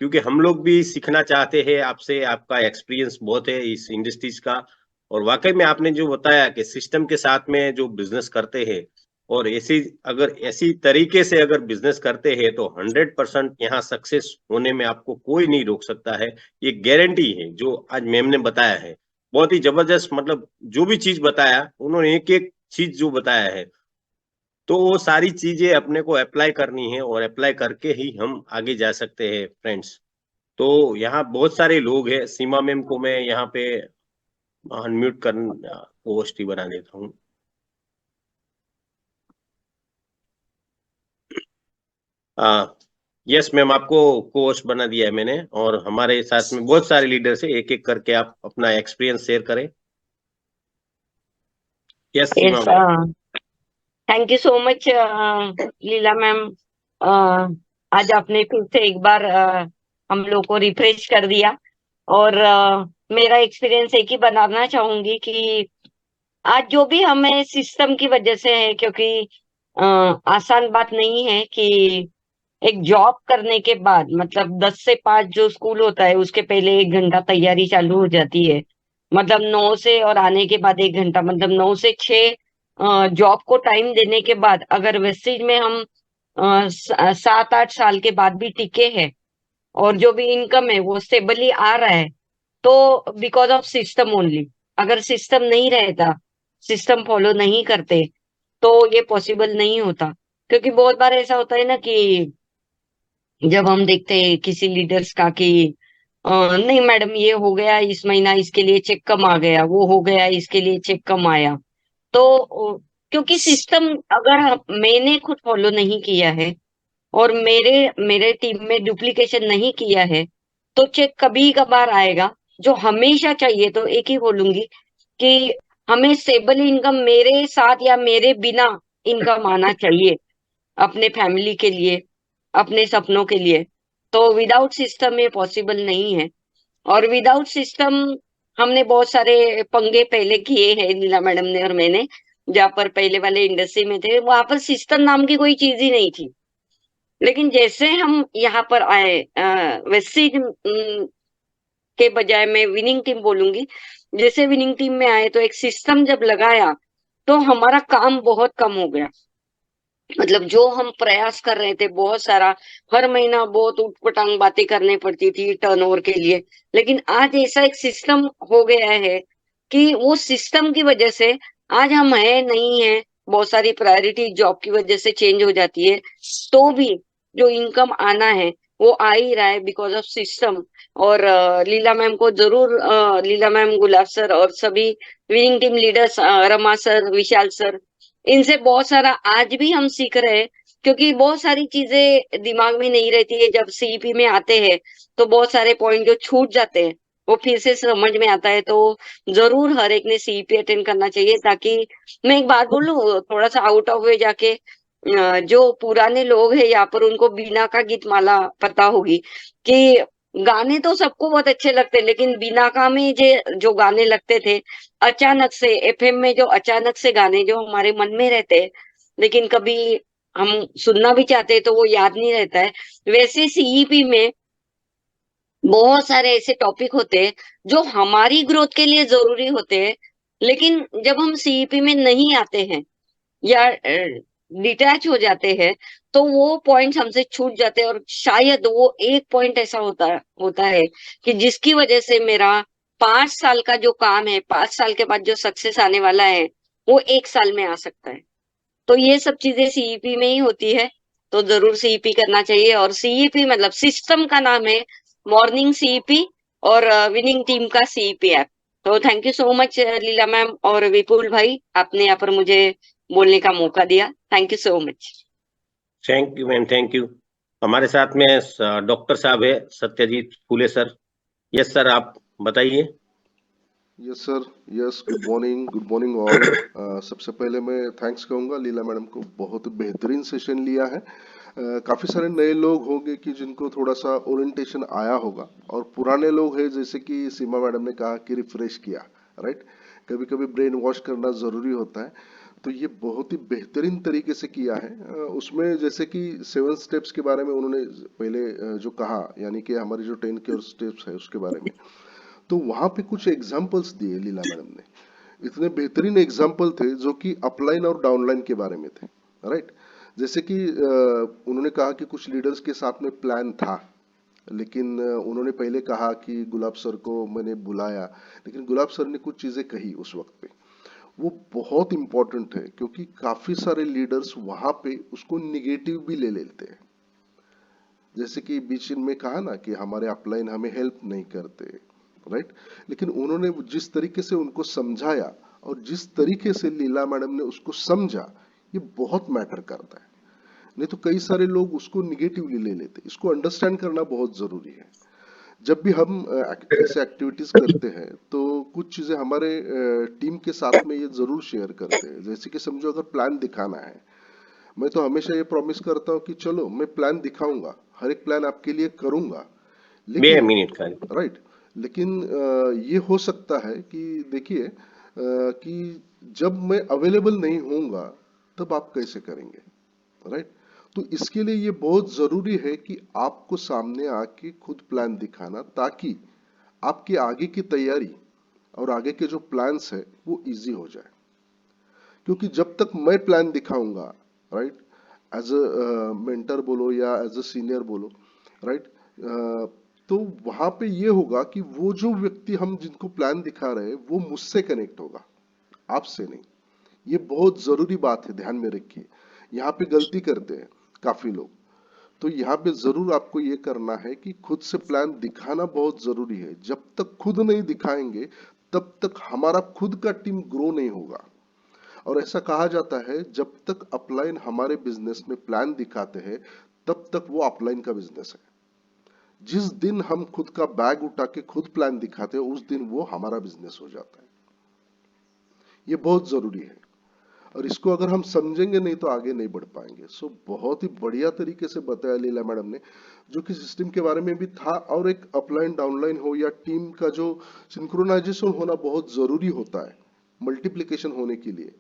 क्योंकि हम लोग भी सीखना चाहते हैं आपसे। आपका एक्सपीरियंस बहुत है इस इंडस्ट्रीज का, और वाकई में आपने जो बताया कि सिस्टम के साथ में जो बिजनेस करते हैं, और ऐसी तरीके से अगर बिजनेस करते हैं तो 100% यहाँ सक्सेस होने में आपको कोई नहीं रोक सकता है। ये गारंटी है जो आज मैम ने बताया है। बहुत ही जबरदस्त, मतलब जो भी चीज बताया उन्होंने, एक एक चीज जो बताया है, तो वो सारी चीजें अपने को अप्लाई करनी है, और अप्लाई करके ही हम आगे जा सकते हैं फ्रेंड्स। तो यहाँ बहुत सारे लोग हैं। सीमा मैम को मैं यहाँ पे अनम्यूट कर होस्ट ही बना देता हूँ। यस मैम, आपको को होस्ट बना दिया है मैंने, और हमारे साथ में बहुत सारे लीडर्स हैं, एक एक करके आप अपना एक्सपीरियंस शेयर करें। Yes Seema yes, ma'am. Thank you so much Leela ma'am. आज आपने फिर से एक बार हम लोग को रिफ्रेश कर दिया। और मेरा एक्सपीरियंस एक ही बनाना चाहूंगी कि आज जो भी हमें सिस्टम की वजह से है, क्योंकि आसान बात नहीं है कि एक जॉब करने के बाद, मतलब 10 से 5 जो स्कूल होता है उसके पहले 1 घंटा तैयारी चालू हो जाती है। मतलब 9 से, और आने के बाद 1 घंटा, मतलब 9 से 6 जॉब को टाइम देने के बाद अगर वेस्टेज में हम 7-8 साल के बाद भी टिके हैं, और जो भी इनकम है वो स्टेबली आ रहा है, तो बिकॉज ऑफ सिस्टम ओनली। अगर सिस्टम नहीं रहता, सिस्टम फॉलो नहीं करते, तो ये पॉसिबल नहीं होता। क्योंकि बहुत बार ऐसा होता है ना कि जब हम देखते हैं किसी लीडर्स का कि नहीं मैडम ये हो गया इस महीना, इसके लिए चेक कम आ गया, वो हो गया इसके लिए चेक कम आया, तो क्योंकि सिस्टम अगर मैंने खुद फॉलो नहीं किया है, और मेरे मेरे टीम में डुप्लीकेशन नहीं किया है, तो चेक कभी कभार आएगा। जो हमेशा चाहिए, तो एक ही बोलूंगी कि हमें स्टेबल इनकम मेरे साथ या मेरे बिना इनकम आना चाहिए, अपने फैमिली के लिए, अपने सपनों के लिए। तो विदाउट सिस्टम ये पॉसिबल नहीं है। और विदाउट सिस्टम हमने बहुत सारे पंगे पहले किए हैं, नीला मैडम ने और मैंने। जहाँ पर पहले वाले इंडस्ट्री में थे, वहां पर सिस्टम नाम की कोई चीज ही नहीं थी। लेकिन जैसे हम यहाँ पर आए, वेस्टीज के बजाय मैं विनिंग टीम बोलूंगी, जैसे विनिंग टीम में आए तो एक सिस्टम जब लगाया, तो हमारा काम बहुत कम हो गया। मतलब जो हम प्रयास कर रहे थे बहुत सारा, हर महीना बहुत उटपटांग बातें करनी पड़ती थी टर्नओवर के लिए, लेकिन आज ऐसा एक सिस्टम हो गया है कि वो सिस्टम की वजह से आज हम है नहीं है। बहुत सारी प्रायोरिटी जॉब की वजह से चेंज हो जाती है, तो भी जो इनकम आना है वो आ ही रहा है बिकॉज ऑफ सिस्टम। और लीला मैम को जरूर, लीला मैम, गुलाब सर और सभी winning team leaders, Rama sir, Vishal sir, इनसे बहुत सारा आज भी हम सीख रहे हैं। क्योंकि बहुत सारी चीजें दिमाग में नहीं रहती है, जब सीईपी में आते हैं तो बहुत सारे पॉइंट जो छूट जाते हैं वो फिर से समझ में आता है। तो जरूर हर एक ने सीईपी अटेंड करना चाहिए, ताकि मैं एक बात बोलूं, थोड़ा सा आउट ऑफ वे जाके, जो पुराने लोग हैं यहाँ पर उनको बीना का गीत माला पता होगी कि गाने तो सबको बहुत अच्छे लगते हैं, लेकिन बीना का में जो गाने लगते थे अचानक से, एफएम में जो अचानक से गाने जो हमारे मन में रहते हैं, लेकिन कभी हम सुनना भी चाहते हैं तो वो याद नहीं रहता है। वैसे सीईपी में बहुत सारे ऐसे टॉपिक होते हैं जो हमारी ग्रोथ के लिए जरूरी होते हैं, लेकिन जब हम सीईपी में नहीं आते हैं या डिटैच हो जाते हैं, तो वो पॉइंट्स हमसे छूट जाते हैं। और शायद वो एक पॉइंट ऐसा होता होता है कि जिसकी वजह से मेरा 5 साल का जो काम है, 5 साल के बाद जो सक्सेस आने वाला है, वो 1 साल में आ सकता है। तो ये सब चीजें सीईपी में ही होती है। तो जरूर सीईपी करना चाहिए। और सीईपी मतलब सिस्टम का नाम है मॉर्निंग सीईपी, और विनिंग टीम का सीईपी ऐप। तो thank you so much Leela ma'am और विपुल भाई, आपने यहाँ पर मुझे बोलने का मौका दिया। Thank you so much. Thank you ma'am, thank you. हमारे साथ में डॉक्टर साहब है, सत्यजीत फूले सर। यस सर, आप बताइए। Yes sir, yes, good morning all. सबसे पहले मैं थैंक्स कहूँगा लीला मैडम को, बहुत बेहतरीन सेशन लिया है। काफ़ी सारे नए लोग होंगे कि जिनको थोड़ा सा ओरिएंटेशन आया होगा, और पुराने लोग हैं जैसे कि सीमा मैडम ने कहा कि रिफ्रेश किया, राइट। कभी कभी ब्रेन वॉश करना ज़रूरी होता है, तो ये बहुत ही बेहतरीन तरीके से किया है। उसमें जैसे कि 7 स्टेप्स के बारे में उन्होंने पहले जो कहा, यानी कि हमारे जो 10 के स्टेप्स है उसके बारे में, तो वहां पे कुछ एग्जाम्पल्स दिए लीला मैडम ने। इतने बेहतरीन एग्जाम्पल थे जो कि अपलाइन और डाउनलाइन के बारे में थे, राइट। जैसे कि उन्होंने कहा कि कुछ लीडर्स के साथ में प्लान था, लेकिन उन्होंने पहले कहा कि गुलाब सर को मैंने बुलाया, लेकिन गुलाब सर ने कुछ चीजें कही उस वक्त पे, वो बहुत इंपॉर्टेंट है, क्योंकि काफी सारे लीडर्स वहां पे उसको निगेटिव भी ले लेते हैं। जैसे कि बीच में कहा ना कि हमारे अपलाइन हमें हेल्प नहीं करते, राइट। लेकिन उन्होंने जिस तरीके से उनको समझाया और जिस तरीके से लीला मैडम ने उसको समझा, ये बहुत मैटर करता है। नहीं तो कई सारे लोग उसको निगेटिवली ले लेते, इसको अंडरस्टैंड करना बहुत जरूरी है। जब भी हम ऐसे एक्टिविटीज करते हैं तो कुछ चीजें हमारे टीम के साथ में ये जरूर शेयर करते हैं। जैसे कि समझो अगर प्लान दिखाना है, मैं तो हमेशा ये प्रॉमिस करता हूँ कि चलो मैं प्लान दिखाऊंगा, हर एक प्लान आपके लिए करूंगा, बे लेकिन मिनट का। राइट, लेकिन ये हो सकता है कि देखिए कि जब मैं अवेलेबल नहीं होऊंगा तब आप कैसे करेंगे, राइट। तो इसके लिए ये बहुत जरूरी है कि आपको सामने आके खुद प्लान दिखाना, ताकि आपकी आगे की तैयारी और आगे के जो प्लान्स है वो इजी हो जाए। क्योंकि जब तक मैं प्लान दिखाऊंगा, राइट, एज अ मेंटर बोलो या एज अ सीनियर बोलो, राइट, तो वहां पे ये होगा कि वो जो व्यक्ति हम जिनको प्लान दिखा रहे हैं वो मुझसे कनेक्ट होगा, आपसे नहीं। ये बहुत जरूरी बात है, ध्यान में रखिए। यहाँ पे गलती करते हैं काफी लोग, तो यहाँ पे जरूर आपको ये करना है कि खुद से प्लान दिखाना बहुत जरूरी है। जब तक खुद नहीं दिखाएंगे तब तक हमारा खुद का टीम ग्रो नहीं होगा। और ऐसा कहा जाता है, जब तक अपलाइन हमारे बिजनेस में प्लान दिखाते हैं तब तक वो अपलाइन का बिजनेस है। जिस दिन हम खुद का बैग उठा के खुद प्लान दिखाते हैं उस दिन वो हमारा बिजनेस हो जाता है। ये बहुत जरूरी है, और इसको अगर हम समझेंगे नहीं तो आगे नहीं बढ़ पाएंगे। सो बहुत ही बढ़िया तरीके से बताया लीला मैडम ने, जो कि सिस्टम के बारे में भी था, और एक अपलाइन डाउनलाइन हो या टीम का जो सिंक्रोनाइजेशन होना बहुत जरूरी होता है मल्टीप्लिकेशन होने के लिए,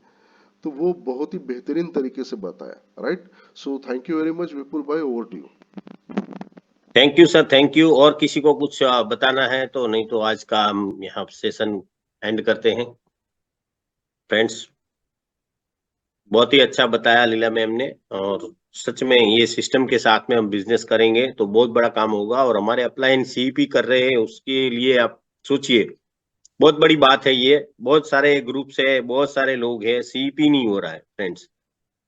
तो वो बहुत ही बेहतरीन तरीके से बताया, right. So thank you very much Vipul भाई, over to you. Thank you sir, thank you. और किसी को कुछ बताना है तो, नहीं तो आज का हम यहाँ सेशन एंड करते हैं। फ्रेंड्स, बहुत ही अच्छा बताया लीला मैम ने, और सच में ये सिस्टम के साथ में हम बिजनेस करेंगे तो बहुत बड़ा काम होगा। और हमारे अपलाइन सीईपी कर रहे हैं, उसके लिए आप सोचिए, बहुत बड़ी बात है ये। बहुत सारे ग्रुप्स है, बहुत सारे लोग हैं, सीईपी नहीं हो रहा है फ्रेंड्स।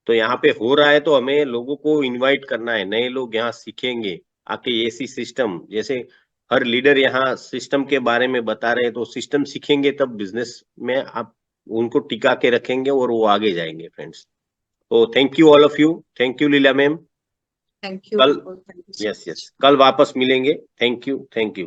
तो यहाँ पे हो रहा है तो हमें लोगों को इनवाइट करना है, नए लोग यहाँ सीखेंगे आके ऐसी सिस्टम। जैसे हर लीडर यहाँ सिस्टम के बारे में बता रहे हैं, तो सिस्टम सीखेंगे तब बिजनेस में आप उनको टिका के रखेंगे और वो आगे जाएंगे फ्रेंड्स। तो thank you all of you, thank you Leela ma'am. Thank you कल, Vipul, thank you so yes much. Yes, कल वापस मिलेंगे। Thank you, thank you.